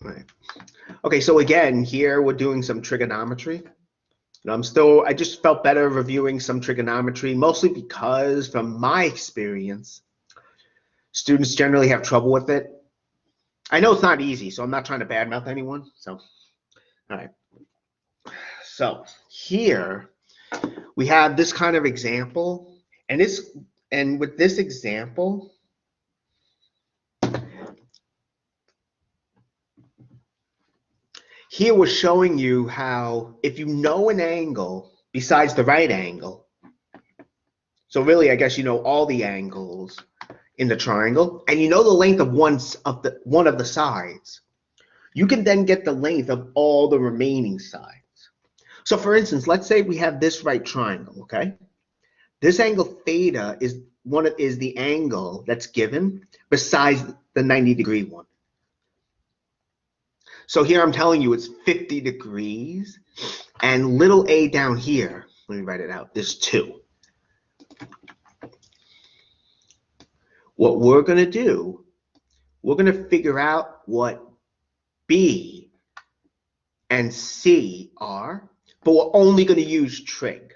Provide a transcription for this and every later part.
All right. Okay, so again, here we're doing some trigonometry. And I just felt better reviewing some trigonometry, mostly because from my experience, students generally have trouble with it. I know it's not easy, so I'm not trying to badmouth anyone. So, all right. So here we have this kind of example, and with this example, here we're showing you how if you know an angle besides the right angle, so really I guess you know all the angles in the triangle, and you know the length of one of the sides, you can then get the length of all the remaining sides. So for instance, let's say we have this right triangle, okay? This angle theta is the angle that's given besides the 90-degree one. So here I'm telling you it's 50 degrees, and little a down here, let me write it out, is 2. What we're going to do, we're going to figure out what B and C are, but we're only going to use trig.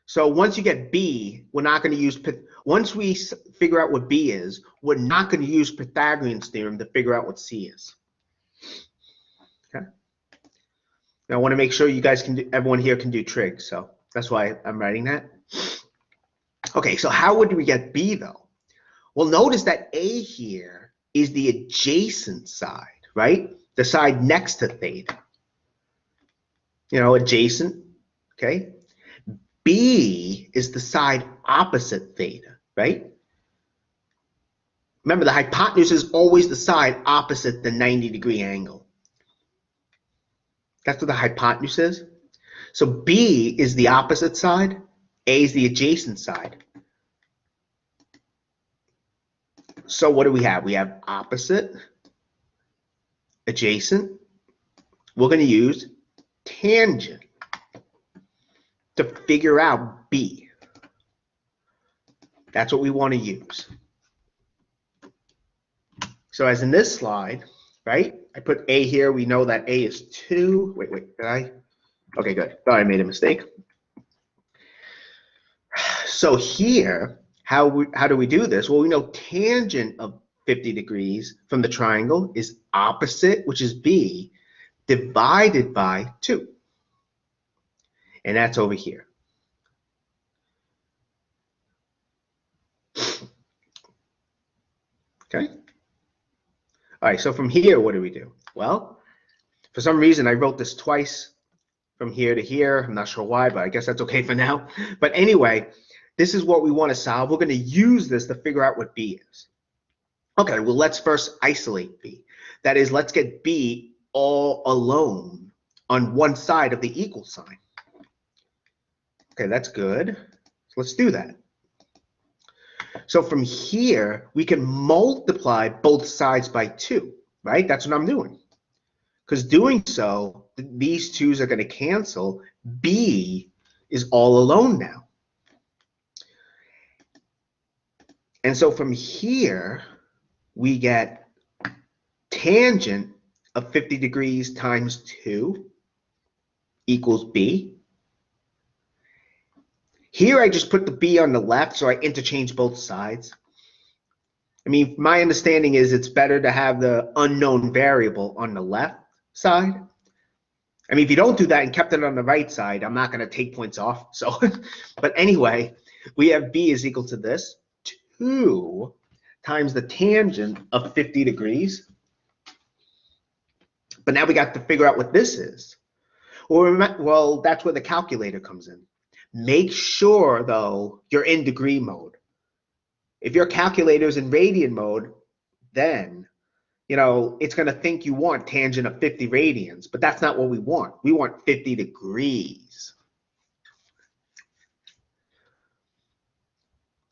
So once you get B, we're not going to use, once we figure out what B is, we're not going to use Pythagorean's theorem to figure out what C is. Okay. Now I want to make sure you guys can do, everyone here can do trig, so that's why I'm writing that. Okay, so how would we get B though? Well, notice that A here is the adjacent side, right? The side next to theta. You know, adjacent, okay? B is the side opposite theta, right? Remember, the hypotenuse is always the side opposite the 90-degree angle. That's what the hypotenuse is. So B is the opposite side, A is the adjacent side. So what do we have? We have opposite, adjacent. We're going to use tangent to figure out B. That's what we want to use. So as in this slide, right? I put A here. We know that A is 2. Wait, did I? Okay, good. Thought I made a mistake. So here, how do we do this? Well, we know tangent of 50 degrees from the triangle is opposite, which is B, divided by 2. And that's over here. Okay. All right, so from here, what do we do? Well, for some reason, I wrote this twice from here to here. I'm not sure why, but I guess that's okay for now. But anyway, this is what we want to solve. We're going to use this to figure out what B is. Okay, well, let's first isolate B. That is, let's get B all alone on one side of the equal sign. Okay, that's good. So let's do that. So from here, we can multiply both sides by 2, right? That's what I'm doing. Because doing so, these 2's are going to cancel. B is all alone now. And so from here, we get tangent of 50 degrees times 2 equals B. Here I just put the B on the left, so I interchange both sides. I mean, my understanding is it's better to have the unknown variable on the left side. I mean, if you don't do that and kept it on the right side, I'm not going to take points off. So, but anyway, we have B is equal to this, 2 times the tangent of 50 degrees. But now we got to figure out what this is. Well, that's where the calculator comes in. Make sure, though, you're in degree mode. If your calculator is in radian mode, then, you know, it's going to think you want tangent of 50 radians, but that's not what we want. We want 50 degrees.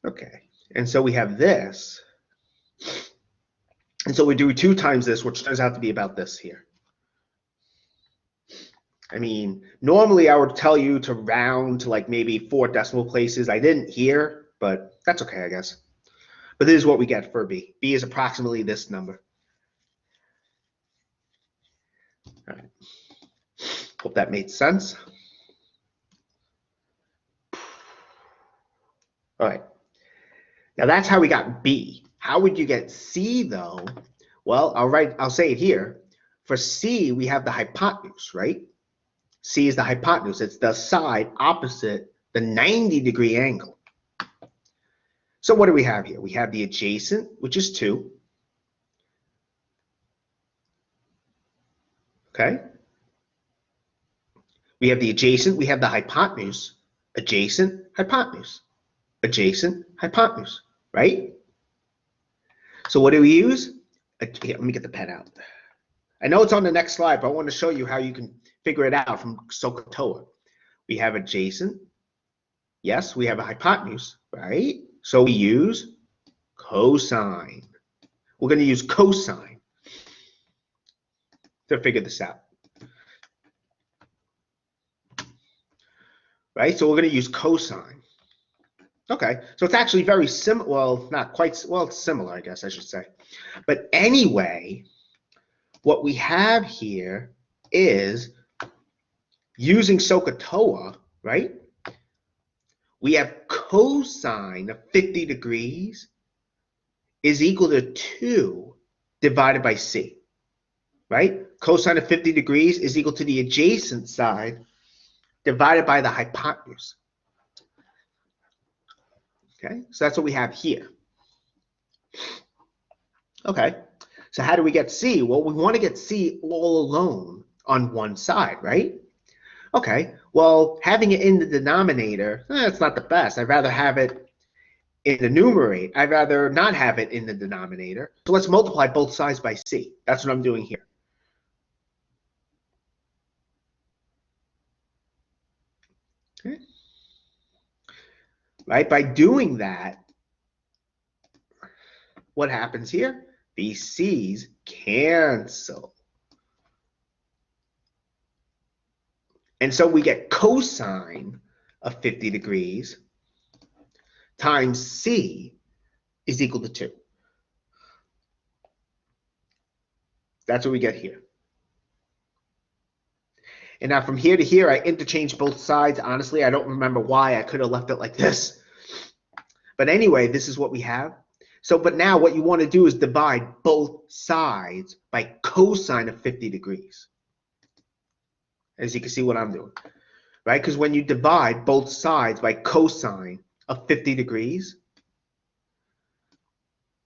Okay, and so we have this. And so we do 2 times this, which turns out to be about this here. I mean, normally I would tell you to round to like maybe 4 decimal places. I didn't here, but that's okay, I guess. But this is what we get for B. B is approximately this number. All right. Hope that made sense. All right. Now that's how we got B. How would you get C though? Well, I'll say it here. For C, we have the hypotenuse, right? C is the hypotenuse. It's the side opposite the 90-degree angle. So what do we have here? We have the adjacent, which is 2. Okay. We have the adjacent, we have the hypotenuse, adjacent, hypotenuse, adjacent, hypotenuse, right? So what do we use? Here, let me get the pen out. I know it's on the next slide, but I want to show you how you can figure it out from SOHCAHTOA. We have adjacent. Yes, we have a hypotenuse, right? So we use cosine. We're going to use cosine to figure this out. Right? So we're going to use cosine. Okay, so it's actually very similar. Well, not quite. Well, it's similar, I guess I should say. But anyway, what we have here is using SOHCAHTOA, right? We have cosine of 50 degrees is equal to 2 divided by C, right? Cosine of 50 degrees is equal to the adjacent side divided by the hypotenuse. Okay, so that's what we have here. Okay, so how do we get C? Well, we want to get C all alone on one side, right? Okay, well, having it in the denominator, it's not the best. I'd rather have it in the numerator. I'd rather not have it in the denominator. So let's multiply both sides by C. That's what I'm doing here. Okay. Right, by doing that, what happens here? These C's cancel. And so we get cosine of 50 degrees times C is equal to 2. That's what we get here. And now from here to here, I interchange both sides. Honestly, I don't remember why. I could have left it like this. But anyway, this is what we have. So, but now what you want to do is divide both sides by cosine of 50 degrees. As you can see what I'm doing, right? Because when you divide both sides by cosine of 50 degrees,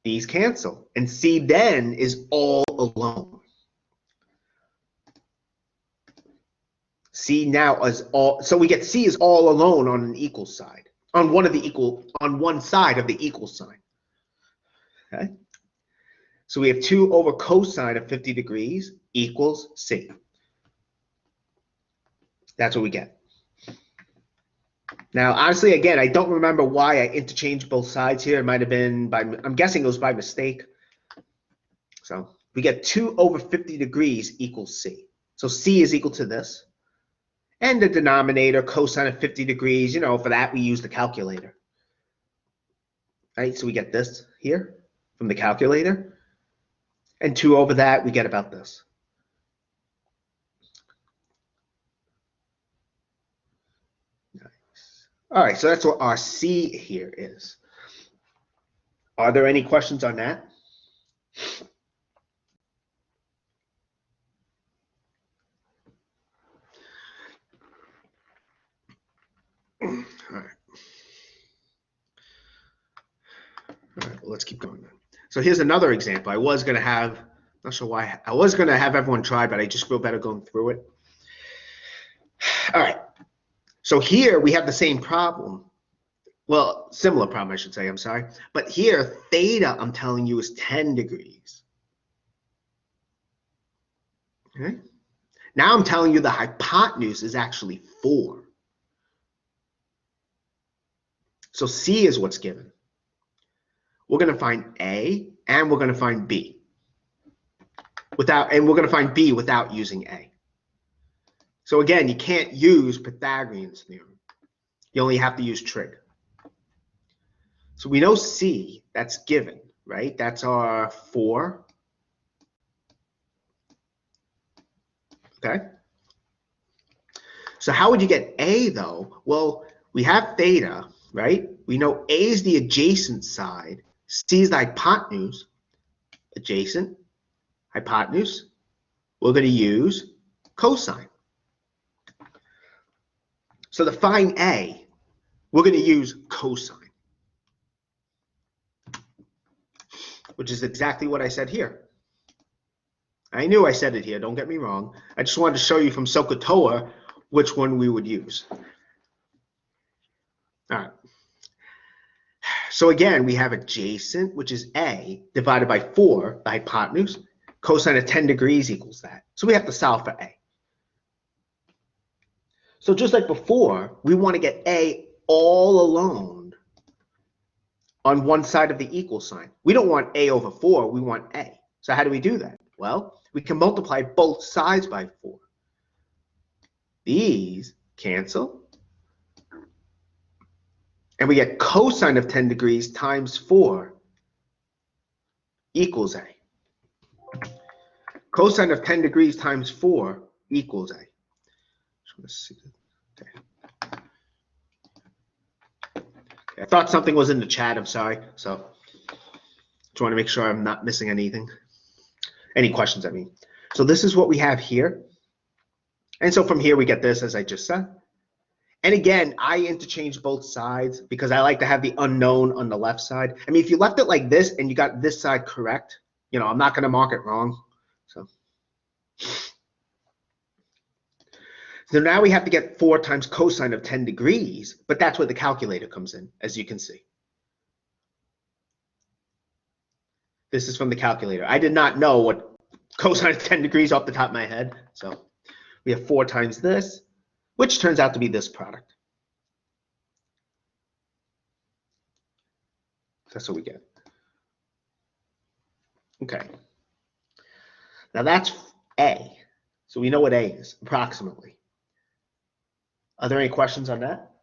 these cancel. And C then is all alone. C now is all, so we get C is all alone on an equal side, on one side of the equal sign. Okay? So we have 2 over cosine of 50 degrees equals C. That's what we get. Now, honestly, again, I don't remember why I interchanged both sides here. It might have been by, I'm guessing it was by mistake. So we get 2 over 50 degrees equals C. So C is equal to this. And the denominator, cosine of 50 degrees, you know, for that we use the calculator. Right, so we get this here from the calculator. And 2 over that, we get about this. All right, so that's what our C here is. Are there any questions on that? All right. All right, well, let's keep going then. So here's another example. I was going to have, not sure why, I was going to have everyone try, but I just feel better going through it. All right. So here we have the same problem. Well, similar problem, I should say, I'm sorry. But here, theta, I'm telling you, is 10 degrees. Okay. Now I'm telling you the hypotenuse is actually 4. So C is what's given. We're going to find A, and we're going to find B. We're going to find B without using A. So again, you can't use Pythagorean's theorem. You only have to use trig. So we know C, that's given, right? That's our 4. okay? So how would you get A though? Well, we have theta, right? We know A is the adjacent side, C is the hypotenuse, adjacent, hypotenuse. We're going to use cosine. So to find A, we're going to use cosine, which is exactly what I said here. I knew I said it here, don't get me wrong. I just wanted to show you from SOHCAHTOA which one we would use. All right. So again, we have adjacent, which is A, divided by 4, the hypotenuse. Cosine of 10 degrees equals that. So we have to solve for A. So just like before, we want to get A all alone on one side of the equal sign. We don't want A over 4, we want A. So how do we do that? Well, we can multiply both sides by 4. These cancel. And we get cosine of 10 degrees times 4 equals A. Cosine of 10 degrees times 4 equals A. Okay. I thought something was in the chat, I'm sorry. So just want to make sure I'm not missing anything. Any questions, I mean. So this is what we have here. And so from here we get this, as I just said. And again, I interchange both sides because I like to have the unknown on the left side. I mean, if you left it like this and you got this side correct, you know, I'm not going to mark it wrong. So now we have to get 4 times cosine of 10 degrees, but that's where the calculator comes in, as you can see. This is from the calculator. I did not know what cosine of 10 degrees off the top of my head. So we have 4 times this, which turns out to be this product. That's what we get. Okay. Now that's A. So we know what A is, approximately. Are there any questions on that?